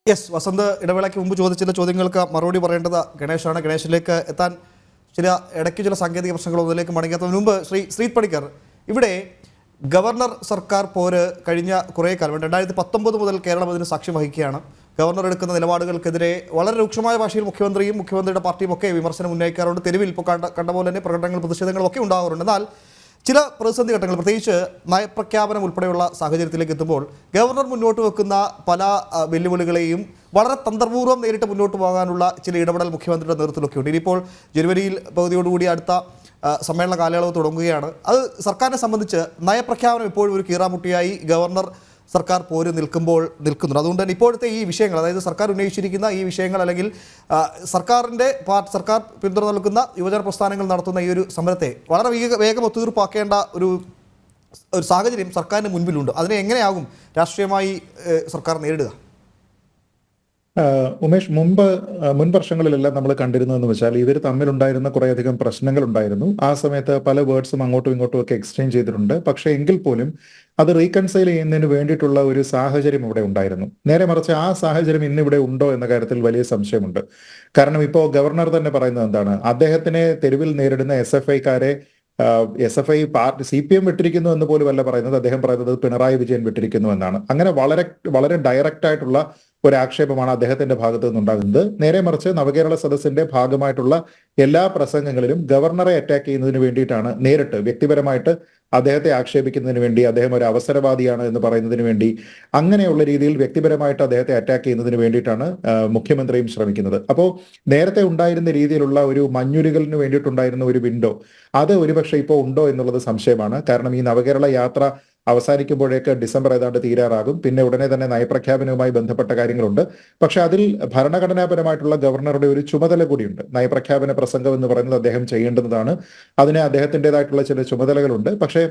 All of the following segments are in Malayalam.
യെസ്, വസന്ത് ഇടവേളയ്ക്ക് മുമ്പ് ചോദിച്ച ചില ചോദ്യങ്ങൾക്ക് മറുപടി പറയേണ്ടത് ഗണേഷാണ്. ഗണേഷിലേക്ക് എത്താൻ ഇടയ്ക്ക് ചില സാങ്കേതിക പ്രശ്നങ്ങൾ ഒന്നിലേക്ക് മടങ്ങിയെത്തുന്നതിന് മുമ്പ് ശ്രീത് പണിക്കർ, ഇവിടെ ഗവർണർ സർക്കാർ പോര് കഴിഞ്ഞ കുറേ കാലം 2019 മുതൽ കേരളം അതിന് സാക്ഷ്യം വഹിക്കുകയാണ്. ഗവർണർ എടുക്കുന്ന നിലപാടുകൾക്കെതിരെ വളരെ രൂക്ഷമായ ഭാഷയിൽ മുഖ്യമന്ത്രിയും മുഖ്യമന്ത്രിയുടെ പാർട്ടിയും ഒക്കെ വിമർശനം ഉന്നയിക്കാറുണ്ട്. തെരുവിൽ ഇപ്പോൾ കണ്ട പോലെ തന്നെ പ്രകടനങ്ങളും പ്രതിഷേധങ്ങളും ഒക്കെ ഉണ്ടാകാറുണ്ട്. എന്നാൽ ചില പ്രതിസന്ധി ഘട്ടങ്ങൾ, പ്രത്യേകിച്ച് നയപ്രഖ്യാപനം ഉൾപ്പെടെയുള്ള സാഹചര്യത്തിലേക്ക് എത്തുമ്പോൾ ഗവർണർ മുന്നോട്ട് വെക്കുന്ന പല വെല്ലുവിളികളെയും വളരെ തന്ത്രപൂർവ്വം നേരിട്ട് മുന്നോട്ട് പോകാനുള്ള ചില ഇടപെടൽ മുഖ്യമന്ത്രിയുടെ നേതൃത്വത്തിലൊക്കെ ഉണ്ട്. ഇനിയിപ്പോൾ ജനുവരിയിൽ പകുതിയോടുകൂടി അടുത്ത സമ്മേളന കാലയളവ് തുടങ്ങുകയാണ്. അത് സർക്കാരിനെ സംബന്ധിച്ച് നയപ്രഖ്യാപനം ഇപ്പോഴും ഒരു കീറാമുട്ടിയായി ഗവർണർ സർക്കാർ പോര് നിൽക്കുന്നുണ്ട്. അതുകൊണ്ട് തന്നെ ഇപ്പോഴത്തെ ഈ വിഷയങ്ങൾ, അതായത് സർക്കാർ ഉന്നയിച്ചിരിക്കുന്ന ഈ വിഷയങ്ങൾ, അല്ലെങ്കിൽ സർക്കാർ പിന്തുണ നൽകുന്ന യുവജന പ്രസ്ഥാനങ്ങൾ നടത്തുന്ന ഈ ഒരു സമരത്തെ വളരെ വേഗം ഒത്തുതീർപ്പാക്കേണ്ട ഒരു സാഹചര്യം സർക്കാരിന് മുൻപിലുണ്ട്. അതിനെ എങ്ങനെയാകും രാഷ്ട്രീയമായി സർക്കാർ നേരിടുക? ഉമേഷ്, മുൻ വർഷങ്ങളിലെല്ലാം നമ്മൾ കണ്ടിരുന്നതെന്ന് വെച്ചാൽ ഇവർ തമ്മിലുണ്ടായിരുന്ന കുറേയധികം പ്രശ്നങ്ങൾ ഉണ്ടായിരുന്നു. ആ സമയത്ത് പല വേർഡ്സും അങ്ങോട്ടും ഇങ്ങോട്ടും ഒക്കെ എക്സ്ചേഞ്ച് ചെയ്തിട്ടുണ്ട്. പക്ഷേ എങ്കിൽ പോലും അത് റീകൺസൈൽ ചെയ്യുന്നതിന് വേണ്ടിയിട്ടുള്ള ഒരു സാഹചര്യം ഇവിടെ ഉണ്ടായിരുന്നു. നേരെ മറിച്ച് ആ സാഹചര്യം ഇന്നിവിടെ ഉണ്ടോ എന്ന കാര്യത്തിൽ വലിയ സംശയമുണ്ട്. കാരണം ഇപ്പോൾ ഗവർണർ തന്നെ പറയുന്നത് എന്താണ്, അദ്ദേഹത്തിനെ തെരുവിൽ നേരിടുന്ന SFI പാർട്ടി CPM വിട്ടിരിക്കുന്നു എന്ന് പോലും അല്ല പറയുന്നത്. അദ്ദേഹം പറയുന്നത് പിണറായി വിജയൻ വിട്ടിരിക്കുന്നു എന്നാണ്. അങ്ങനെ വളരെ വളരെ ഡയറക്റ്റ് ആയിട്ടുള്ള ഒരു ആക്ഷേപമാണ് അദ്ദേഹത്തിന്റെ ഭാഗത്തു നിന്നുണ്ടാകുന്നത്. നേരെ മറിച്ച് നവകേരള സദസ്സിന്റെ ഭാഗമായിട്ടുള്ള എല്ലാ പ്രസംഗങ്ങളിലും ഗവർണറെ അറ്റാക്ക് ചെയ്യുന്നതിന് വേണ്ടിയിട്ടാണ്, നേരിട്ട് വ്യക്തിപരമായിട്ട് അദ്ദേഹത്തെ ആക്ഷേപിക്കുന്നതിന് വേണ്ടി, അദ്ദേഹം ഒരു അവസരവാദിയാണ് എന്ന് പറയുന്നതിന് വേണ്ടി, അങ്ങനെയുള്ള രീതിയിൽ വ്യക്തിപരമായിട്ട് അദ്ദേഹത്തെ അറ്റാക്ക് ചെയ്യുന്നതിന് വേണ്ടിയിട്ടാണ് മുഖ്യമന്ത്രിയും ശ്രമിക്കുന്നത്. അപ്പോൾ നേരത്തെ ഉണ്ടായിരുന്ന രീതിയിലുള്ള ഒരു മഞ്ഞുരുകലിന് വേണ്ടിയിട്ടുണ്ടായിരുന്ന ഒരു വിൻഡോ, അത് ഒരുപക്ഷെ ഇപ്പോൾ ഉണ്ടോ എന്നുള്ളത് സംശയമാണ്. കാരണം ഈ നവകേരള യാത്ര അവസാനിക്കുമ്പോഴേക്ക് ഡിസംബർ ഏതാണ്ട് തീരാറാകും. പിന്നെ ഉടനെ തന്നെ നയപ്രഖ്യാപനവുമായി ബന്ധപ്പെട്ട കാര്യങ്ങളുണ്ട്. പക്ഷെ അതിൽ ഭരണഘടനാപരമായിട്ടുള്ള ഗവർണറുടെ ഒരു ചുമതല കൂടിയുണ്ട്. നയപ്രഖ്യാപന പ്രസംഗം എന്ന് പറയുന്നത് അദ്ദേഹം ചെയ്യേണ്ടതാണ്. അതിന് അദ്ദേഹത്തിൻ്റെതായിട്ടുള്ള ചില ചുമതലകളുണ്ട്. പക്ഷേ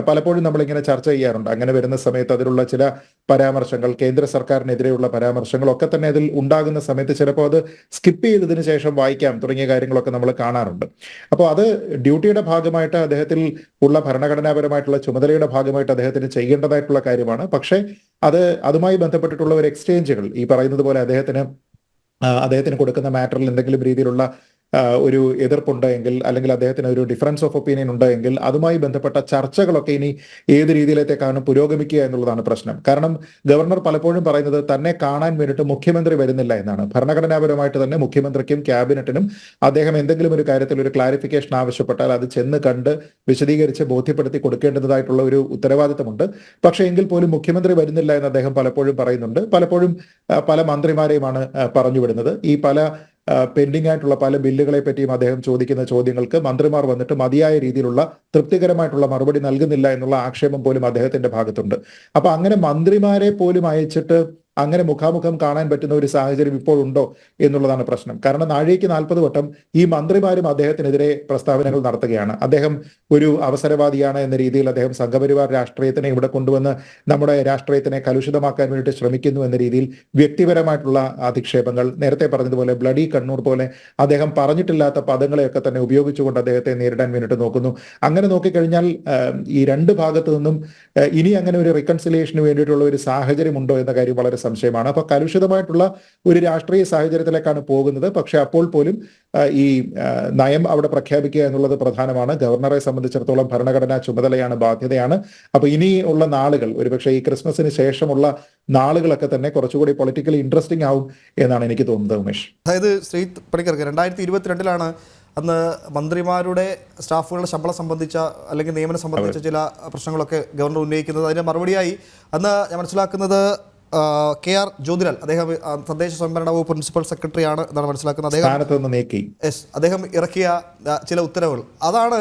പലപ്പോഴും നമ്മളിങ്ങനെ ചർച്ച ചെയ്യാറുണ്ട്. അങ്ങനെ വരുന്ന സമയത്ത് അതിലുള്ള ചില പരാമർശങ്ങൾ, കേന്ദ്ര സർക്കാരിനെതിരെയുള്ള പരാമർശങ്ങളൊക്കെ തന്നെ അതിൽ ഉണ്ടാകുന്ന സമയത്ത് ചിലപ്പോൾ അത് സ്കിപ്പ് ചെയ്തതിനു ശേഷം വായിക്കാം തുടങ്ങിയ കാര്യങ്ങളൊക്കെ നമ്മൾ കാണാറുണ്ട്. അപ്പോൾ അത് ഡ്യൂട്ടിയുടെ ഭാഗമായിട്ട്, അദ്ദേഹത്തിൽ ഉള്ള ഭരണഘടനാപരമായിട്ടുള്ള ചുമതലയുടെ ഭാഗമായിട്ട് അദ്ദേഹത്തിന് ചെയ്യേണ്ടതായിട്ടുള്ള കാര്യമാണ്. പക്ഷേ അതുമായി ബന്ധപ്പെട്ടിട്ടുള്ള ഒരു എക്സ്ചേഞ്ചുകൾ, ഈ പറയുന്നത് പോലെ അദ്ദേഹത്തിന് കൊടുക്കുന്ന മാറ്ററിൽ എന്തെങ്കിലും രീതിയിലുള്ള ഒരു എതിർപ്പുണ്ടെങ്കിൽ, അല്ലെങ്കിൽ അദ്ദേഹത്തിന് ഒരു ഡിഫറൻസ് ഓഫ് ഒപ്പീനിയൻ ഉണ്ടെങ്കിൽ അതുമായി ബന്ധപ്പെട്ട ചർച്ചകളൊക്കെ ഇനി ഏത് രീതിയിലേക്കാണ് പുരോഗമിക്കുക എന്നുള്ളതാണ് പ്രശ്നം. കാരണം ഗവർണർ പലപ്പോഴും പറയുന്നത് തന്നെ കാണാൻ വേണ്ടിയിട്ട് മുഖ്യമന്ത്രി വരുന്നില്ല എന്നാണ്. ഭരണഘടനാപരമായിട്ട് തന്നെ മുഖ്യമന്ത്രിക്കും ക്യാബിനറ്റിനും അദ്ദേഹം എന്തെങ്കിലും ഒരു കാര്യത്തിൽ ഒരു ക്ലാരിഫിക്കേഷൻ ആവശ്യപ്പെട്ടാൽ അത് ചെന്ന് കണ്ട് വിശദീകരിച്ച് ബോധ്യപ്പെടുത്തി കൊടുക്കേണ്ടതായിട്ടുള്ള ഒരു ഉത്തരവാദിത്തമുണ്ട്. പക്ഷേ എങ്കിൽ പോലും മുഖ്യമന്ത്രി വരുന്നില്ല എന്ന് അദ്ദേഹം പലപ്പോഴും പറയുന്നുണ്ട്. പലപ്പോഴും പല മന്ത്രിമാരെയുമാണ് പറഞ്ഞു വിടുന്നത്. ഈ പല പെൻഡിംഗ് ആയിട്ടുള്ള പല ബില്ലുകളെ പറ്റിയും അദ്ദേഹം ചോദിക്കുന്ന ചോദ്യങ്ങൾക്ക് മന്ത്രിമാർ വന്നിട്ട് മതിയായ രീതിയിലുള്ള തൃപ്തികരമായിട്ടുള്ള മറുപടി നൽകുന്നില്ല എന്നുള്ള ആക്ഷേപം പോലും അദ്ദേഹത്തിന്റെ ഭാഗത്തുണ്ട്. അപ്പൊ അങ്ങനെ മന്ത്രിമാരെ പോലും അയച്ചിട്ട് അങ്ങനെ മുഖാമുഖം കാണാൻ പറ്റുന്ന ഒരു സാഹചര്യം ഇപ്പോൾ ഉണ്ടോ എന്നുള്ളതാണ് പ്രശ്നം. കാരണം നാഴികയ്ക്ക് 40 വട്ടം ഈ മന്ത്രിമാരും അദ്ദേഹത്തിനെതിരെ പ്രസ്താവനകൾ നടത്തുകയാണ്. അദ്ദേഹം ഒരു അവസരവാദിയാണ് എന്ന രീതിയിൽ അദ്ദേഹം സംഘപരിവാർ രാഷ്ട്രീയത്തിനെ ഇവിടെ കൊണ്ടുവന്ന് നമ്മുടെ രാഷ്ട്രീയത്തിനെ കലുഷിതമാക്കാൻ വേണ്ടിയിട്ട് ശ്രമിക്കുന്നു എന്ന രീതിയിൽ വ്യക്തിപരമായിട്ടുള്ള അധിക്ഷേപങ്ങൾ, നേരത്തെ പറഞ്ഞതുപോലെ ബ്ലഡി കണ്ണൂർ പോലെ അദ്ദേഹം പറഞ്ഞിട്ടില്ലാത്ത പദങ്ങളെയൊക്കെ തന്നെ ഉപയോഗിച്ചുകൊണ്ട് അദ്ദേഹത്തെ നേരിടാൻ വേണ്ടിയിട്ട് നോക്കുന്നു. അങ്ങനെ നോക്കിക്കഴിഞ്ഞാൽ ഈ രണ്ട് ഭാഗത്തു നിന്നും ഇനി അങ്ങനെ ഒരു റിക്കൺസിലിയേഷന് വേണ്ടിയിട്ടുള്ള ഒരു സാഹചര്യം ഉണ്ടോ എന്ന കാര്യം വളരെ സംശയമാണ്. അപ്പൊ കലുഷിതമായിട്ടുള്ള ഒരു രാഷ്ട്രീയ സാഹചര്യത്തിലേക്കാണ് പോകുന്നത്. പക്ഷെ അപ്പോൾ പോലും ഈ നയം അവിടെ പ്രഖ്യാപിക്കുക എന്നുള്ളത് പ്രധാനമാണ്. ഗവർണറെ സംബന്ധിച്ചിടത്തോളം ഭരണഘടനാ ചുമതലയാണ്, ബാധ്യതയാണ്. അപ്പൊ ഇനിയുള്ള നാളുകൾ, ഒരുപക്ഷെ ഈ ക്രിസ്മസിന് ശേഷമുള്ള നാളുകളൊക്കെ തന്നെ കുറച്ചുകൂടി പൊളിറ്റിക്കലി ഇൻട്രസ്റ്റിംഗ് ആവും എന്നാണ് എനിക്ക് തോന്നുന്നത്. ഉമേഷ്, അതായത് ശ്രീത് പണിക്കർക്ക് 2022 അന്ന് മന്ത്രിമാരുടെ സ്റ്റാഫുകളുടെ ശമ്പളം സംബന്ധിച്ച, അല്ലെങ്കിൽ നിയമനം സംബന്ധിച്ച ചില പ്രശ്നങ്ങളൊക്കെ ഗവർണർ ഉന്നയിക്കുന്നത്. അതിന് മറുപടിയായി അന്ന് ഞാൻ മനസ്സിലാക്കുന്നത് KR ജ്യോതിലാൽ, അദ്ദേഹം തദ്ദേശ സ്വയംഭരണ വകുപ്പ് പ്രിൻസിപ്പൽ സെക്രട്ടറി ആണ് എന്നാണ് മനസ്സിലാക്കുന്നത്. അദ്ദേഹം ഇറക്കിയ ചില ഉത്തരവുകൾ അതാണ്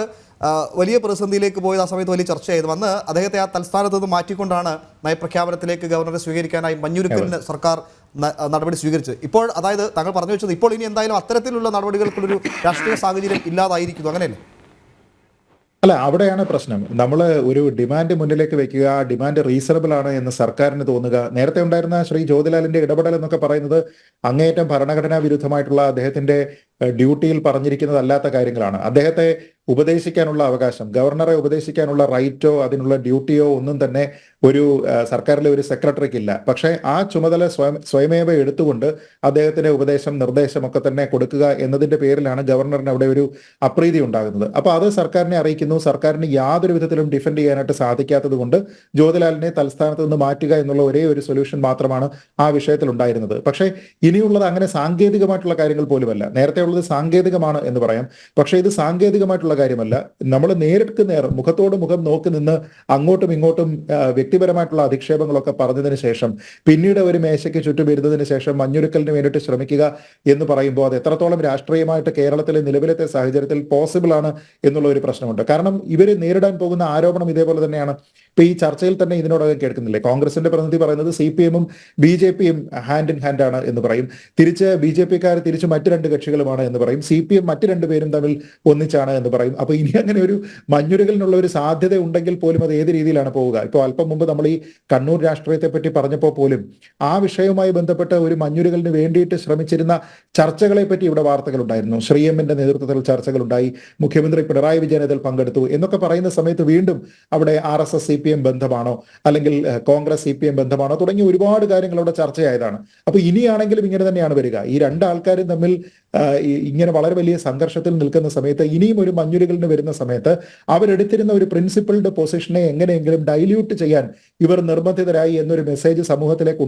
വലിയ പ്രതിസന്ധിയിലേക്ക് പോയത്. ആ സമയത്ത് വലിയ ചർച്ചയായിരുന്നു. അന്ന് അദ്ദേഹത്തെ ആ തൽസ്ഥാനത്ത് നിന്ന് മാറ്റിക്കൊണ്ടാണ് നയപ്രഖ്യാപനത്തിലേക്ക് ഗവർണറെ സ്വീകരിക്കാനായി മഞ്ഞുരുക്കലിന് സർക്കാർ നടപടി സ്വീകരിച്ചത്. ഇപ്പോൾ, അതായത് താങ്കൾ പറഞ്ഞു വെച്ചത്, ഇപ്പോൾ ഇനി എന്തായാലും അത്തരത്തിലുള്ള നടപടികൾക്കുള്ളൊരു രാഷ്ട്രീയ സാഹചര്യം ഇല്ലാതായിരിക്കുന്നു, അങ്ങനെയല്ലേ? അല്ല, അവിടെയാണ് പ്രശ്നം. നമ്മൾ ഒരു ഡിമാൻഡ് മുന്നിലേക്ക് വെക്കുക, ആ ഡിമാൻഡ് റീസണബിൾ ആണ് എന്ന് സർക്കാരിന് തോന്നുക. നേരത്തെ ഉണ്ടായിരുന്ന ശ്രീ ജ്യോതിലാലിന്റെ ഇടപെടൽ എന്നൊക്കെ പറയുന്നത് അങ്ങേയറ്റം ഭരണഘടനാ വിരുദ്ധമായിട്ടുള്ള, അദ്ദേഹത്തിന്റെ ഡ്യൂട്ടിയിൽ പറഞ്ഞിരിക്കുന്നതല്ലാത്ത കാര്യങ്ങളാണ്. അദ്ദേഹത്തെ ഉപദേശിക്കാനുള്ള അവകാശം, ഗവർണറെ ഉപദേശിക്കാനുള്ള റൈറ്റോ അതിനുള്ള ഡ്യൂട്ടിയോ ഒന്നും തന്നെ ഒരു സർക്കാരിലെ ഒരു സെക്രട്ടറിക്ക് ഇല്ല. പക്ഷേ ആ ചുമതല സ്വയമേവ എടുത്തുകൊണ്ട് അദ്ദേഹത്തിന് ഉപദേശം നിർദ്ദേശം ഒക്കെ തന്നെ കൊടുക്കുക എന്നതിന്റെ പേരിലാണ് ഗവർണറിന് അവിടെ ഒരു അപ്രീതി ഉണ്ടാകുന്നത്. അപ്പൊ അത് സർക്കാരിനെ അറിയിക്കുന്നു. സർക്കാരിന് യാതൊരു വിധത്തിലും ഡിഫെൻഡ് ചെയ്യാനായിട്ട് സാധിക്കാത്തത് കൊണ്ട് ജ്യോതിലാലിനെ തൽസ്ഥാനത്ത് നിന്ന് മാറ്റുക എന്നുള്ള ഒരേ ഒരു സൊല്യൂഷൻ മാത്രമാണ് ആ വിഷയത്തിൽ ഉണ്ടായിരുന്നത്. പക്ഷേ ഇനിയുള്ളത് അങ്ങനെ സാങ്കേതികമായിട്ടുള്ള കാര്യങ്ങൾ പോലുമല്ല. നേരത്തെ ഉള്ളത് സാങ്കേതികമാണ് എന്ന് പറയാം, പക്ഷേ ഇത് സാങ്കേതികമായിട്ടുള്ള കാര്യമല്ല. നമ്മൾ നേരിട്ട് നേർ മുഖത്തോട് മുഖം നോക്കി നിന്ന് അങ്ങോട്ടും ഇങ്ങോട്ടും വ്യക്തിപരമായിട്ടുള്ള അധിക്ഷേപങ്ങളൊക്കെ പറഞ്ഞതിന് ശേഷം പിന്നീട് ഒരു മേശയ്ക്ക് ചുറ്റും ഇരുന്നതിന് ശേഷം മഞ്ഞുരുക്കലിന് വേണ്ടിയിട്ട് ശ്രമിക്കുക എന്ന് പറയുമ്പോൾ അത് എത്രത്തോളം രാഷ്ട്രീയമായിട്ട് കേരളത്തിലെ നിലവിലത്തെ സാഹചര്യത്തിൽ പോസിബിൾ ആണ് എന്നുള്ള ഒരു പ്രശ്നമുണ്ട്. കാരണം ഇവർ നേരിടാൻ പോകുന്ന ആരോപണം ഇതേപോലെ തന്നെയാണ്. ഇപ്പൊ ഈ ചർച്ചയിൽ തന്നെ ഇതിനോടകം കേൾക്കുന്നില്ലേ, കോൺഗ്രസിന്റെ പ്രതിനിധി പറയുന്നത് CPM-ഉം BJP-യും ഹാൻഡ് ഇൻ ഹാൻഡ് ആണ് എന്ന് പറയും. തിരിച്ച് BJP-ക്കാർ തിരിച്ച് മറ്റു രണ്ട് കക്ഷികളുമാണ് എന്ന് പറയും. CPM മറ്റു രണ്ടുപേരും തമ്മിൽ ഒന്നിച്ചാണ് എന്ന് പറയും. അപ്പൊ ഇനി അങ്ങനെ ഒരു മഞ്ഞുരുകലിനുള്ള ഒരു സാധ്യത ഉണ്ടെങ്കിൽ പോലും അത് ഏത് രീതിയിലാണ് പോവുക? ഇപ്പോൾ അല്പം മുമ്പ് നമ്മൾ ഈ കണ്ണൂർ രാഷ്ട്രീയത്തെ പറ്റി പറഞ്ഞപ്പോൾ പോലും ആ വിഷയവുമായി ബന്ധപ്പെട്ട് ഒരു മഞ്ഞുരുകലിന് വേണ്ടിയിട്ട് ശ്രമിച്ചിരുന്ന ചർച്ചകളെ പറ്റി ഇവിടെ വാർത്തകളുണ്ടായിരുന്നു. ശ്രീഎമ്മിന്റെ നേതൃത്വത്തിൽ ചർച്ചകളുണ്ടായി, മുഖ്യമന്ത്രി പിണറായി വിജയൻ ഇതിൽ പങ്കെടുത്തു എന്നൊക്കെ പറയുന്ന സമയത്ത് വീണ്ടും അവിടെ RSS CPM ബന്ധമാണോ അല്ലെങ്കിൽ കോൺഗ്രസ് CPM ബന്ധമാണോ തുടങ്ങിയ ഒരുപാട് കാര്യങ്ങൾ അവിടെ ചർച്ചയായതാണ്. അപ്പൊ ഇനിയാണെങ്കിലും ഇങ്ങനെ തന്നെയാണ് വരിക. ഈ രണ്ടാൾക്കാരും തമ്മിൽ ഇങ്ങനെ വളരെ വലിയ സംഘർഷത്തിൽ നിൽക്കുന്ന സമയത്ത് ഇനിയും ഒരു മഞ്ഞുരുകലിന് വരുന്ന സമയത്ത് അവരെടുത്തിരുന്ന ഒരു പ്രിൻസിപ്പിൾഡ് പൊസിഷനെ എങ്ങനെയെങ്കിലും ഡൈല്യൂട്ട് ചെയ്യാൻ ഇവർ നിർബന്ധിതരായി എന്നൊരു മെസ്സേജ് സമൂഹത്തിലേക്ക്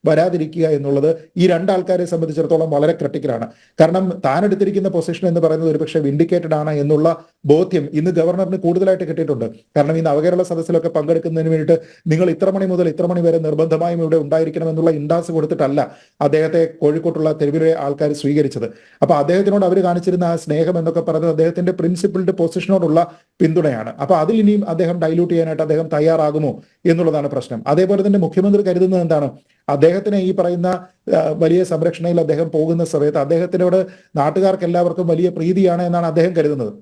വരാതിരിക്കുക എന്നുള്ളത് ഈ രണ്ടാൾക്കാരെ സംബന്ധിച്ചിടത്തോളം വളരെ ക്രിട്ടിക്കലാണ്. കാരണം താൻ എടുത്തിരിക്കുന്ന പൊസിഷൻ എന്ന് പറയുന്നത് ഒരുപക്ഷെ വിൻഡിക്കേറ്റഡ് ആണ് എന്നുള്ള ബോധ്യം ഇന്ന് ഗവർണറിന് കൂടുതലായിട്ട് കിട്ടിയിട്ടുണ്ട്. കാരണം ഈ നവകേരള സദസ്സിലൊക്കെ പങ്കെടുക്കുന്നതിന് വേണ്ടിയിട്ട് നിങ്ങൾ ഇത്ര മണി മുതൽ ഇത്ര മണി വരെ നിർബന്ധമായും ഇവിടെ ഉണ്ടായിരിക്കണം എന്നുള്ള ഇൻഡാസ് കൊടുത്തിട്ടല്ല അദ്ദേഹത്തെ കോഴിക്കോട്ടുള്ള തെരുവിലെ ആൾക്കാർ സ്വീകരിച്ചത്. അപ്പൊ അദ്ദേഹത്തിനോട് അവർ കാണിച്ചിരുന്ന ആ സ്നേഹം എന്നൊക്കെ പറയുന്നത് അദ്ദേഹത്തിന്റെ പ്രിൻസിപ്പിൾഡ് പൊസിഷനോടുള്ള പിന്തുണയാണ്. അപ്പൊ അതിൽ ഇനിയും അദ്ദേഹം ഡൈല്യൂട്ട് ചെയ്യാനായിട്ട് അദ്ദേഹം തയ്യാറാകുമോ എന്നുള്ളതാണ് പ്രശ്നം. അതേപോലെ തന്നെ മുഖ്യമന്ത്രി കരുതുന്നത് എന്താണ്? അദ്ദേഹത്തിന് ഈ പറയുന്ന വലിയ സംരക്ഷണയിൽ അദ്ദേഹം പോകുന്ന സമയത്ത് അദ്ദേഹത്തിനോട് നാട്ടുകാർക്ക് എല്ലാവർക്കും വലിയ പ്രീതിയാണ് എന്നാണ് അദ്ദേഹം കരുതുന്നത്.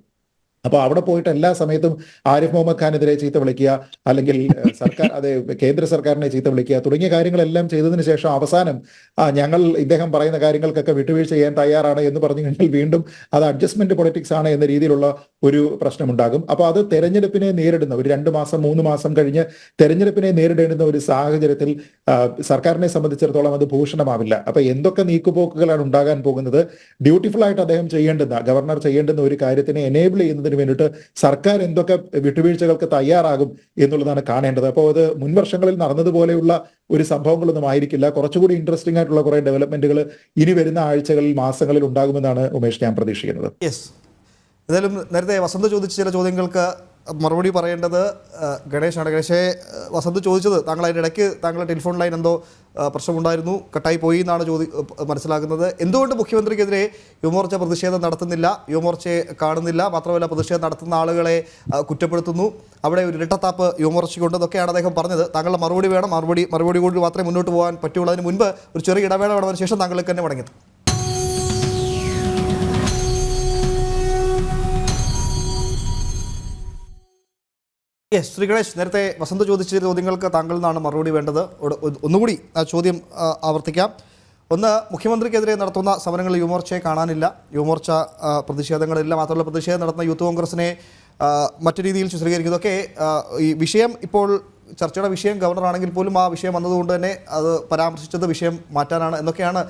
അപ്പൊ അവിടെ പോയിട്ട് എല്ലാ സമയത്തും ആരിഫ് മുഹമ്മദ് ഖാനെതിരെ ചീത്ത വിളിക്കുക, അല്ലെങ്കിൽ കേന്ദ്ര സർക്കാരിനെ ചീത്ത വിളിക്കുക തുടങ്ങിയ കാര്യങ്ങളെല്ലാം ചെയ്തതിനു ശേഷം അവസാനം ഞങ്ങൾ ഇദ്ദേഹം പറയുന്ന കാര്യങ്ങൾക്കൊക്കെ വിട്ടുവീഴ്ച ചെയ്യാൻ തയ്യാറാണ് എന്ന് പറഞ്ഞു കഴിഞ്ഞാൽ വീണ്ടും അത് അഡ്ജസ്റ്റ്മെന്റ് പൊളിറ്റിക്സ് ആണ് എന്ന രീതിയിലുള്ള ഒരു പ്രശ്നമുണ്ടാകും. അപ്പൊ അത് തെരഞ്ഞെടുപ്പിനെ നേരിടുന്ന ഒരു 2 മാസം 3 മാസം കഴിഞ്ഞ് തെരഞ്ഞെടുപ്പിനെ നേരിടേണ്ടുന്ന ഒരു സാഹചര്യത്തിൽ സർക്കാരിനെ സംബന്ധിച്ചിടത്തോളം അത് ഭൂഷണമാവില്ല. അപ്പൊ എന്തൊക്കെ നീക്കുപോക്കുകളാണ് ഉണ്ടാകാൻ പോകുന്നത്? ഡ്യൂട്ടിഫുൾ ആയിട്ട് അദ്ദേഹം ഗവർണർ ചെയ്യേണ്ടുന്ന ഒരു കാര്യത്തിനെ എനേബിൾ ചെയ്യുന്നത് വേണ്ടിയിട്ട് സർക്കാർ എന്തൊക്കെ വിട്ടുവീഴ്ചകൾക്ക് തയ്യാറാകും എന്നുള്ളതാണ് കാണേണ്ടത്. അപ്പോൾ അത് മുൻവർഷങ്ങളിൽ നടന്നതുപോലെയുള്ള ഒരു സംഭവങ്ങളൊന്നും ആയിരിക്കില്ല. കുറച്ചുകൂടി ഇൻട്രസ്റ്റിംഗ് ആയിട്ടുള്ള കുറെ ഡെവലപ്മെന്റുകൾ ഇനി വരുന്ന ആഴ്ചകളിൽ മാസങ്ങളിൽ ഉണ്ടാകുമെന്നാണ് ഉമേഷ് ഞാൻ പ്രതീക്ഷിക്കുന്നത്. യെസ്, ഏതായാലും നേരത്തെ വസന്ത് ചോദിച്ച ചില ചോദ്യങ്ങൾക്ക് മറുപടി പറയേണ്ടത് ഗണേശാണ്. ഗണേശെ, വസന്ത് ചോദിച്ചത് താങ്കൾ അതിൻ്റെ ഇടയ്ക്ക് താങ്കളുടെ ടെലിഫോൺ ലൈൻ എന്തോ പ്രശ്നമുണ്ടായിരുന്നു, കട്ടായി പോയി എന്നാണ് മനസ്സിലാക്കുന്നത്. എന്തുകൊണ്ട് മുഖ്യമന്ത്രിക്കെതിരെ യുവമോർച്ച പ്രതിഷേധം നടത്തുന്നില്ല, യുവമോർച്ചയെ കാണുന്നില്ല, മാത്രമല്ല പ്രതിഷേധം നടത്തുന്ന ആളുകളെ കുറ്റപ്പെടുത്തുന്നു, അവിടെ ഒരു ഇരട്ടത്താപ്പ് യുവമോർച്ചയ്ക്കുണ്ട് എന്നൊക്കെയാണ് അദ്ദേഹം പറഞ്ഞത്. താങ്കളുടെ മറുപടി വേണം. മറുപടി കൊണ്ട് മാത്രമേ മുന്നോട്ട് പോകാൻ പറ്റുള്ളൂ. അതിന് മുൻപ് ഒരു ചെറിയ ഇടവേള വേണതിന് ശേഷം താങ്കളിലേക്ക് തന്നെ മടങ്ങിയത്. യെസ്, ശ്രീ ഗണേഷ്, നേരത്തെ വസന്ത് ചോദിച്ച ചോദ്യങ്ങൾക്ക് താങ്കളിൽ നിന്നാണ് മറുപടി വേണ്ടത്. ഒന്നുകൂടി ആ ചോദ്യം ആവർത്തിക്കാം. ഒന്ന്, മുഖ്യമന്ത്രിക്കെതിരെ നടത്തുന്ന സമരങ്ങളിൽ യുവമോർച്ചയെ കാണാനില്ല, യുവമോർച്ച പ്രതിഷേധങ്ങളില്ല, മാത്രമല്ല പ്രതിഷേധം നടത്തുന്ന യൂത്ത് കോൺഗ്രസിനെ മറ്റു രീതിയിൽ ചിത്രീകരിക്കുന്നതൊക്കെ ഈ വിഷയം ഇപ്പോൾ ചർച്ചയുടെ വിഷയം ഗവർണറാണെങ്കിൽ പോലും ആ വിഷയം വന്നതുകൊണ്ട് തന്നെ അത് പരാമർശിച്ചത് വിഷയം മാറ്റാനാണ് എന്നൊക്കെയാണ്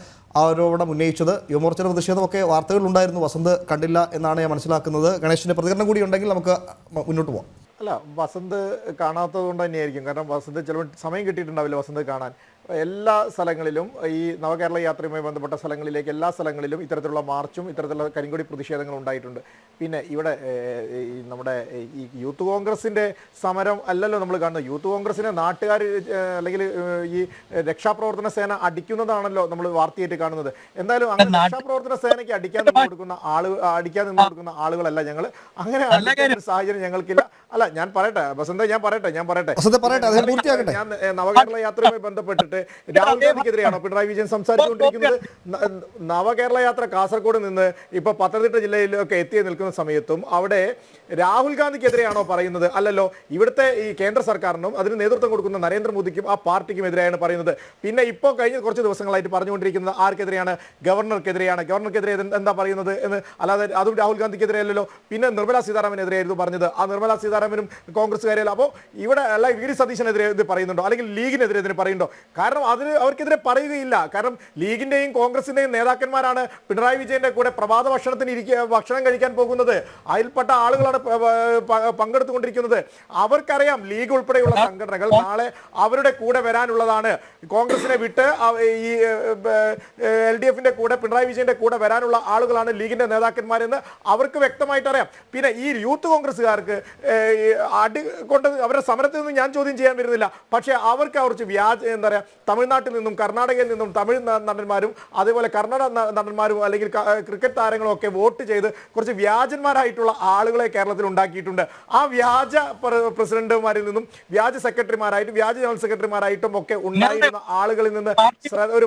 ആരോപണം ഉന്നയിച്ചത്. യുവമോർച്ചയുടെ പ്രതിഷേധമൊക്കെ വാർത്തകളിലുണ്ടായിരുന്നു, വസന്ത് കണ്ടില്ല എന്നാണ് ഞാൻ മനസ്സിലാക്കുന്നത്. ഗണേഷിൻ്റെ പ്രതികരണം കൂടി ഉണ്ടെങ്കിൽ നമുക്ക് മുന്നോട്ട് പോകാം. അല്ല, വസന്ത് കാണാത്തത് കൊണ്ട് തന്നെയായിരിക്കും. കാരണം വസന്ത് ചിലപ്പോൾ സമയം കിട്ടിയിട്ടുണ്ടാവില്ല വസന്ത് കാണാൻ. എല്ലാ സ്ഥലങ്ങളിലും ഈ നവകേരള യാത്രയുമായി ബന്ധപ്പെട്ട സ്ഥലങ്ങളിലേക്ക് എല്ലാ സ്ഥലങ്ങളിലും ഇത്തരത്തിലുള്ള മാർച്ചും ഇത്തരത്തിലുള്ള കരിങ്കൊടി പ്രതിഷേധങ്ങളും ഉണ്ടായിട്ടുണ്ട്. പിന്നെ ഇവിടെ ഈ നമ്മുടെ ഈ യൂത്ത് കോൺഗ്രസിൻ്റെ സമരം അല്ലല്ലോ നമ്മൾ കാണുന്നത്. യൂത്ത് കോൺഗ്രസിനെ നാട്ടുകാർ അല്ലെങ്കിൽ ഈ രക്ഷാപ്രവർത്തന സേന അടിക്കുന്നതാണല്ലോ നമ്മൾ വാർത്തയായിട്ട് കാണുന്നത്. എന്തായാലും അങ്ങനെ രക്ഷാപ്രവർത്തന സേനയ്ക്ക് അടിക്കാൻ നിന്ന് കൊടുക്കുന്ന ആളുകളല്ല ഞങ്ങൾ. അങ്ങനെ സാഹചര്യം ഞങ്ങൾക്കില്ല. അല്ല ഞാൻ പറയട്ടെ വസന്ത, ഞാൻ പറയട്ടെ വസന്ത പറയട്ടെ, അദ്ദേഹം പൂർത്തിയാക്കട്ടെ. ഞാൻ നവകേരള യാത്രയുമായി ബന്ധപ്പെട്ടിട്ട് രാഹുൽ ഗാന്ധിക്കെതിരെയാണോ പിണറായി വിജയൻ സംസാരിച്ചുകൊണ്ടിരിക്കുന്നത്? നവകേരള യാത്ര കാസർഗോഡ് നിന്ന് ഇപ്പൊ പത്തനംതിട്ട ജില്ലയിലൊക്കെ എത്തി നിൽക്കുന്ന സമയത്തും അവിടെ രാഹുൽ ഗാന്ധിക്കെതിരെയാണോ പറയുന്നത്? അല്ലല്ലോ, ഇവിടുത്തെ ഈ കേന്ദ്ര സർക്കാരിനും അതിന് നേതൃത്വം കൊടുക്കുന്ന നരേന്ദ്രമോദിക്കും ആ പാർട്ടിക്കും എതിരെയാണ് പറയുന്നത്. പിന്നെ ഇപ്പോൾ കഴിഞ്ഞ കുറച്ച് ദിവസങ്ങളായിട്ട് പറഞ്ഞുകൊണ്ടിരിക്കുന്നത് ആർക്കെതിരെയാണ്? ഗവർണർക്കെതിരെയാണ്. ഗവർണർക്കെതിരെ എന്താ പറയുന്നത് എന്ന്, അല്ലാതെ അതും രാഹുൽ ഗാന്ധിക്കെതിരെ അല്ലല്ലോ. പിന്നെ നിർമ്മലാ സീതാരാമനെതിരെയായിരുന്നു പറഞ്ഞത്. ആ നിർമ്മലാ സീതാരാമനും കോൺഗ്രസ്സുകാരെയല്ല. അപ്പോൾ ഇവിടെ അല്ല വി ഡി സതീശനെതിരെ ഇത് പറയുന്നുണ്ടോ, അല്ലെങ്കിൽ ലീഗിനെതിരെ ഇതിന് പറയുന്നുണ്ടോ? കാരണം അതിന് അവർക്കെതിരെ പറയുകയില്ല. കാരണം ലീഗിന്റെയും കോൺഗ്രസിന്റെയും നേതാക്കന്മാരാണ് പിണറായി വിജയന്റെ കൂടെ പ്രഭാത ഭക്ഷണം കഴിക്കാൻ പോകുന്നത്. അതിൽപ്പെട്ട ആളുകളാണ് പങ്കെടുത്തുകൊണ്ടിരിക്കുന്നത്. അവർക്കറിയാം ലീഗ് ഉൾപ്പെടെയുള്ള സംഘടനകൾ നാളെ അവരുടെ കൂടെ വരാനുള്ളതാണ്. കോൺഗ്രസിനെ വിട്ട് ഈ LDFന്റെ കൂടെ പിണറായി വിജയന്റെ കൂടെ വരാനുള്ള ആളുകളാണ് ലീഗിന്റെ നേതാക്കന്മാരെന്ന് അവർക്ക് വ്യക്തമായിട്ട് അറിയാം. പിന്നെ ഈ യൂത്ത് കോൺഗ്രസ്സുകാർക്ക് അടി കൊണ്ട് അവരുടെ സമരത്തിൽ നിന്നും ഞാൻ ചോദ്യം ചെയ്യാൻ വരുന്നില്ല. പക്ഷേ അവർക്ക് കുറച്ച് എന്താ പറയുക, തമിഴ്നാട്ടിൽ നിന്നും കർണാടകയിൽ നിന്നും തമിഴ് നടന്മാരും അതേപോലെ കർണാടക നടന്മാരും അല്ലെങ്കിൽ ക്രിക്കറ്റ് താരങ്ങളും ഒക്കെ വോട്ട് ചെയ്ത് കുറച്ച് വ്യാജന്മാരായിട്ടുള്ള ആളുകളെ കേരളത്തിൽ ഉണ്ടാക്കിയിട്ടുണ്ട്. ആ വ്യാജ പ്രസിഡന്റുമാരിൽ നിന്നും വ്യാജ സെക്രട്ടറിമാരായിട്ടും വ്യാജ ജനറൽ സെക്രട്ടറിമാരായിട്ടും ഒക്കെ ഉണ്ടായിരുന്ന ആളുകളിൽ നിന്ന് ഒരു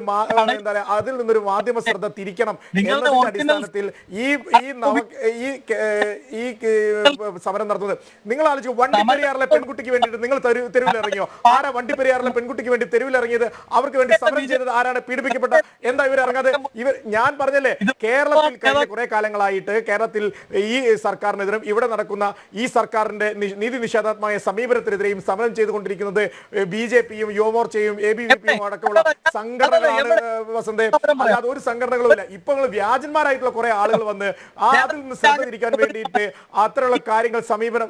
എന്താ പറയുക, അതിൽ നിന്നൊരു മാധ്യമ ശ്രദ്ധ തിരിക്കണം എന്നതിന്റെ അടിസ്ഥാനത്തിൽ ഈ സമരം നടത്തുന്നത്. നിങ്ങൾ ആലോചിക്കും, വണ്ടിപ്പെരിയാറിലെ പെൺകുട്ടിക്ക് വേണ്ടിയിട്ട് നിങ്ങൾ തെരുവിലിറങ്ങിയോ? ആരാ വണ്ടിപ്പെരിയാറിലെ പെൺകുട്ടിക്ക് വേണ്ടി തെരുവിലിറങ്ങിയത്? അവർക്ക് വേണ്ടി സമരം ചെയ്തത് ആരാണ്? പീഡിപ്പിക്കപ്പെട്ട എന്താ ഇവർ ഇറങ്ങാതെ? ഞാൻ പറഞ്ഞല്ലേ, കേരളത്തിൽ കഴിഞ്ഞ കുറെ കാലങ്ങളായിട്ട് കേരളത്തിൽ ഈ സർക്കാരിനെതിരും ഇവിടെ നടക്കുന്ന ഈ സർക്കാരിന്റെ നീതി നിഷേധാത്മകമായ സമീപനത്തിനെതിരെയും സമരം ചെയ്തുകൊണ്ടിരിക്കുന്നത് BJPയും യുവമോർച്ചയും ABVPയും അടക്കമുള്ള സംഘടനകളാണ് വസന്തേ, അല്ലാതെ ഒരു സംഘടനകളുമില്ല. ഇപ്പൊ നിങ്ങൾ വ്യാജന്മാരായിട്ടുള്ള കുറെ ആളുകൾ വന്ന് അതിൽ നിന്ന് ശ്രദ്ധ തിരിക്കാൻ വേണ്ടിയിട്ട് അത്തരമുള്ള കാര്യങ്ങൾ സമീപനം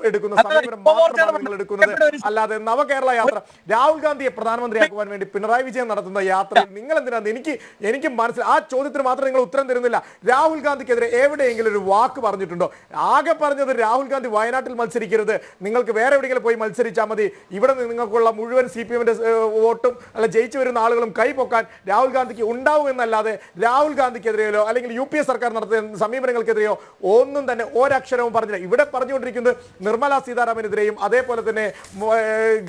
മാത്രമാണ് നിങ്ങൾ എടുക്കുന്നത്. അല്ലാതെ നവകേരള യാത്ര രാഹുൽ ഗാന്ധിയെ പ്രധാനമന്ത്രിയാക്കുവാൻ വേണ്ടി പിണറായി വിജയൻ നടത്തുന്ന യാത്രയിൽ നിങ്ങൾ എന്തിനാണ്? എനിക്ക് മനസ്സിലായി. ആ ചോദ്യത്തിന് മാത്രം നിങ്ങൾ ഉത്തരം തരുന്നില്ല. രാഹുൽ ഗാന്ധിക്കെതിരെ എവിടെയെങ്കിലും ഒരു വാക്ക് പറഞ്ഞിട്ടുണ്ടോ? ആകെ പറഞ്ഞത് രാഹുൽ ഗാന്ധി വയനാട്ടിൽ മത്സരിക്കരുത്, നിങ്ങൾക്ക് വേറെ എവിടെയെങ്കിലും പോയി മത്സരിച്ചാൽ മതി, ഇവിടെ നിങ്ങൾക്കുള്ള മുഴുവൻ CPMന്റെ വോട്ടും അല്ല ജയിച്ചു വരുന്ന ആളുകളും കൈപൊക്കാൻ രാഹുൽ ഗാന്ധിക്ക് ഉണ്ടാവും എന്നല്ലാതെ രാഹുൽ ഗാന്ധിക്കെതിരെയോ അല്ലെങ്കിൽ UPA സർക്കാർ നടത്തുന്ന സമീപനങ്ങൾക്കെതിരെയോ ഒന്നും തന്നെ ഒരക്ഷരവും പറഞ്ഞില്ല. ഇവിടെ പറഞ്ഞുകൊണ്ടിരിക്കുന്നത് നിർമ്മലാ സീതാരാമനെതിരെയും അതേപോലെ തന്നെ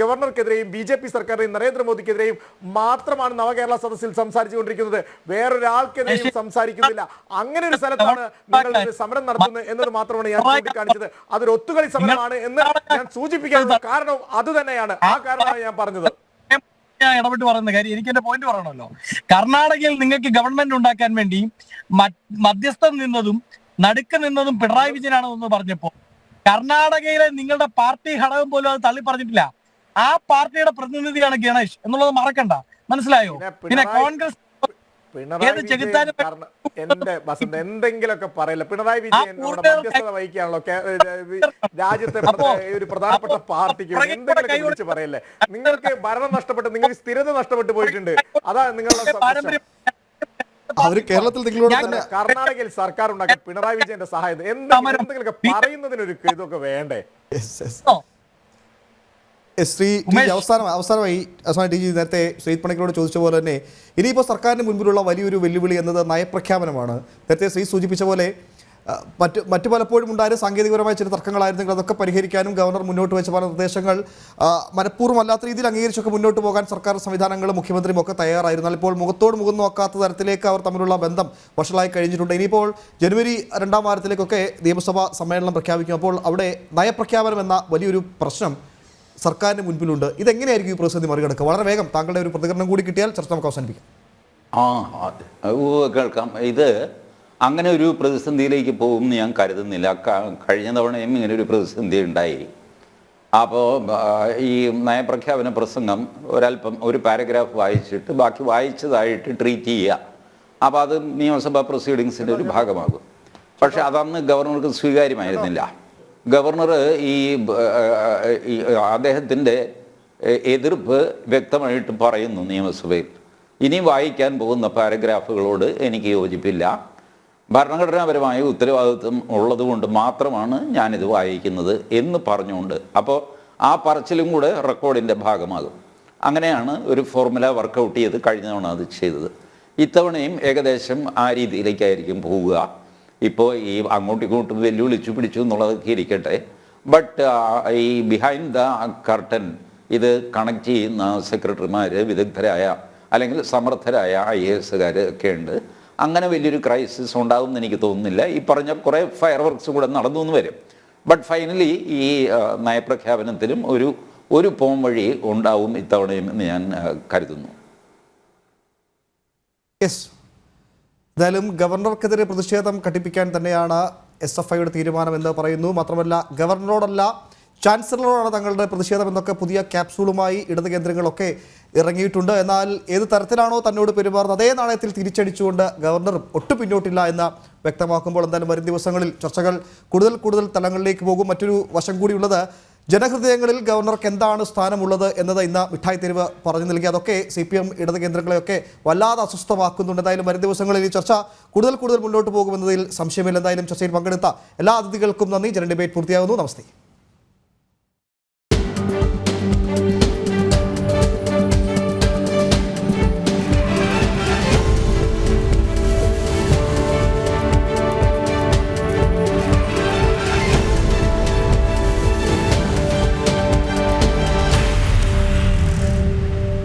ഗവർണർക്കെതിരെയും BJP സർക്കാരിനെയും നരേന്ദ്രമോദിക്കെതിരെയും മാത്രമാണ് നവകേരള സദസ്സിൽ സംസാരിച്ചുകൊണ്ടിരിക്കുന്നത്. വേറൊരാൾക്കെതിരെയും സംസാരിക്കുന്നില്ല. അങ്ങനെ ഒരു സ്ഥലത്താണ് നിങ്ങൾ സമരം നടത്തുന്നത് എന്നത് മാത്രമാണ് ഞാൻ ചൂണ്ടിക്കാണിച്ചത്. അതൊരു ഒത്തുകളി സമരമാണ് എന്ന് ഞാൻ സൂചിപ്പിക്കുന്നത്. കാരണം അത് തന്നെയാണ്. ആ കാരണമാണ് ഞാൻ പറഞ്ഞത്. ഇടപെട്ട് പറയുന്ന കാര്യം എനിക്ക് എന്റെ പോയിന്റ് പറയണമല്ലോ. കർണാടകയിൽ നിങ്ങൾക്ക് ഗവൺമെന്റ് ഉണ്ടാക്കാൻ വേണ്ടി മധ്യസ്ഥം നിന്നതും നടുക്ക് നിന്നതും പിണറായി വിജയനാണെന്ന് പറഞ്ഞപ്പോ കർണാടകയിലെ നിങ്ങളുടെ പാർട്ടി ഘടകം പോലും അത് തള്ളി പറഞ്ഞിട്ടില്ല. ആ പാർട്ടിയുടെ പ്രതിനിധിയാണ് ഗണേഷ് എന്നുള്ളത് മറക്കണ്ട, മനസ്സിലായോ? പിന്നെ കോൺഗ്രസ് എന്റെ വസന്ത എന്തെങ്കിലുമൊക്കെ പറയില്ല. പിണറായി വിജയൻ മധ്യസ്ഥത വഹിക്കാണല്ലോ രാജ്യത്തെ ഒരു പ്രധാനപ്പെട്ട പാർട്ടിക്ക് എന്തെങ്കിലുമൊക്കെ വിളിച്ച് പറയല്ലേ. നിങ്ങൾക്ക് ഭരണം നഷ്ടപ്പെട്ട്, നിങ്ങൾക്ക് സ്ഥിരത നഷ്ടപ്പെട്ടു പോയിട്ടുണ്ട്. അതാ നിങ്ങളുടെ അവര് കേരളത്തിൽ നിങ്ങളോട് തന്നെ കർണാടകയിൽ സർക്കാർ ഉണ്ടാക്കി പിണറായി വിജയന്റെ സഹായം എന്തെങ്കിലുമൊക്കെ പറയുന്നതിനൊരു ഇതൊക്കെ വേണ്ടേ? അവസാനമായി നേരത്തെ ശ്രീ പണിക്കരോട് ചോദിച്ച പോലെ തന്നെ ഇനിയിപ്പോൾ സർക്കാരിന് മുൻപിലുള്ള വലിയൊരു വെല്ലുവിളി എന്നത് നയപ്രഖ്യാപനമാണ്. നേരത്തെ ശ്രീ സൂചിപ്പിച്ച പോലെ മറ്റു പലപ്പോഴും ഉണ്ടായ സാങ്കേതികപരമായ ചില തർക്കങ്ങളായിരുന്നെങ്കിൽ അതൊക്കെ പരിഹരിക്കാനും ഗവർണർ മുന്നോട്ട് വെച്ച പല നിർദ്ദേശങ്ങൾ മനഃപൂർവ്വം അല്ലാത്ത രീതിയിൽ അംഗീകരിച്ചൊക്കെ മുന്നോട്ട് പോകാൻ സർക്കാർ സംവിധാനങ്ങളും മുഖ്യമന്ത്രിയും ഒക്കെ തയ്യാറായിരുന്നാൽ ഇപ്പോൾ മുഖത്തോട് മുഖം നോക്കാത്ത തരത്തിലേക്ക് അവർ തമ്മിലുള്ള ബന്ധം വഷളായി കഴിഞ്ഞിട്ടുണ്ട്. ഇനിയിപ്പോൾ ജനുവരി 2-ാം വാരത്തിലേക്കൊക്കെ നിയമസഭാ സമ്മേളനം പ്രഖ്യാപിക്കും. അപ്പോൾ അവിടെ നയപ്രഖ്യാപനം എന്ന വലിയൊരു പ്രശ്നം സർക്കാരിന് മുൻപിലുണ്ട്. ഇതെങ്ങനെയായിരിക്കും ഈ പ്രതിസന്ധി മറികടക്കുക? വളരെ വേഗം താങ്കളുടെ ഒരു പ്രതികരണം കൂടി കിട്ടിയാൽ ചർച്ച നമുക്ക് അവസാനിപ്പിക്കാം. കേൾക്കാം. ഇത് അങ്ങനെ ഒരു പ്രതിസന്ധിയിലേക്ക് പോകുമെന്ന് ഞാൻ കരുതുന്നില്ല. കഴിഞ്ഞ തവണയും ഇങ്ങനെ ഒരു പ്രതിസന്ധി ഉണ്ടായി. അപ്പോൾ ഈ നയപ്രഖ്യാപന പ്രസംഗം ഒരു പാരഗ്രാഫ് വായിച്ചിട്ട് ബാക്കി വായിച്ചതായിട്ട് ട്രീറ്റ് ചെയ്യുക. അപ്പോൾ അത് നിയമസഭാ പ്രൊസീഡിങ്സിൻ്റെ ഒരു ഭാഗമാകും. പക്ഷെ അതന്ന് ഗവർണർക്ക് സ്വീകാര്യമായിരുന്നില്ല. ഗവർണർ ഈ അദ്ദേഹത്തിൻ്റെ എതിർപ്പ് വ്യക്തമായിട്ട് പറയുന്നു നിയമസഭയിൽ. ഇനി വായിക്കാൻ പോകുന്ന പാരഗ്രാഫുകളോട് എനിക്ക് യോജിപ്പില്ല, ഭരണഘടനാപരമായ ഉത്തരവാദിത്വം ഉള്ളതുകൊണ്ട് മാത്രമാണ് ഞാനിത് വായിക്കുന്നത് എന്ന് പറഞ്ഞുകൊണ്ട്, അപ്പോൾ ആ പറച്ചിലും കൂടെ റെക്കോർഡിൻ്റെ ഭാഗമാകും. അങ്ങനെയാണ് ഒരു ഫോർമുല വർക്കൗട്ട് ചെയ്ത് കഴിഞ്ഞ തവണ അത് ചെയ്തത്. ഇത്തവണയും ഏകദേശം ആ രീതിയിലേക്കായിരിക്കും പോവുക. ഇപ്പോൾ ഈ അങ്ങോട്ടും ഇങ്ങോട്ടും വെല്ലുവിളിച്ചു പിടിച്ചു എന്നുള്ളതൊക്കെ ഇരിക്കട്ടെ, ബട്ട് ഈ ബിഹൈൻഡ് ദ കർട്ടൻ ഇത് കണക്ട് ചെയ്യുന്ന സെക്രട്ടറിമാർ വിദഗ്ധരായ അല്ലെങ്കിൽ സമർത്ഥരായ IAS ഒക്കെ ഉണ്ട്. അങ്ങനെ വലിയൊരു ക്രൈസിസ് ഉണ്ടാകുമെന്ന് എനിക്ക് തോന്നുന്നില്ല. ഈ പറഞ്ഞ കുറേ ഫയർ വർക്ക്സ് കൂടെ നടന്നു എന്ന് വരും. ബട്ട് ഫൈനലി ഈ നയപ്രഖ്യാപനത്തിലും ഒരു പോം വഴി ഉണ്ടാവും ഇത്തവണയും എന്ന് ഞാൻ കരുതുന്നു. യെസ്, എന്തായാലും ഗവർണർക്കെതിരെ പ്രതിഷേധം ഘടിപ്പിക്കാൻ തന്നെയാണ് SFIയുടെ തീരുമാനമെന്ന് പറയുന്നു. മാത്രമല്ല ഗവർണറോടല്ല ചാൻസലറോടാണ് തങ്ങളുടെ പ്രതിഷേധം എന്നൊക്കെ പുതിയ ക്യാപ്സൂളുമായി ഇടത് കേന്ദ്രങ്ങളൊക്കെ ഇറങ്ങിയിട്ടുണ്ട്. എന്നാൽ ഏത് തരത്തിലാണോ തന്നോട് പെരുമാറുന്നത് അതേ നാണയത്തിൽ തിരിച്ചടിച്ചുകൊണ്ട് ഗവർണർ ഒട്ടും പിന്നോട്ടില്ല എന്ന് വ്യക്തമാക്കുമ്പോൾ എന്തായാലും വരും ദിവസങ്ങളിൽ ചർച്ചകൾ കൂടുതൽ തലങ്ങളിലേക്ക് പോകും. മറ്റൊരു വശം കൂടിയുള്ളത്, ജനഹൃദയങ്ങളിൽ ഗവർണർക്ക് എന്താണ് സ്ഥാനമുള്ളത് എന്നത് ഇന്ന് മിഠായി തെരുവ് പറഞ്ഞു നൽകി. അതൊക്കെ CPM ഇടത് കേന്ദ്രങ്ങളെയൊക്കെ വല്ലാതെ അസ്വസ്ഥമാക്കുന്നുണ്ട്. എന്തായാലും വരും ദിവസങ്ങളിൽ ഈ ചർച്ച കൂടുതൽ മുന്നോട്ട് പോകുമെന്നതിൽ സംശയമില്ല. എന്തായാലും ചർച്ചയിൽ പങ്കെടുത്ത എല്ലാ അതിഥികൾക്കും നന്ദി. ജന ഡിബേറ്റ് പൂർത്തിയാകുന്നു. നമസ്തേ.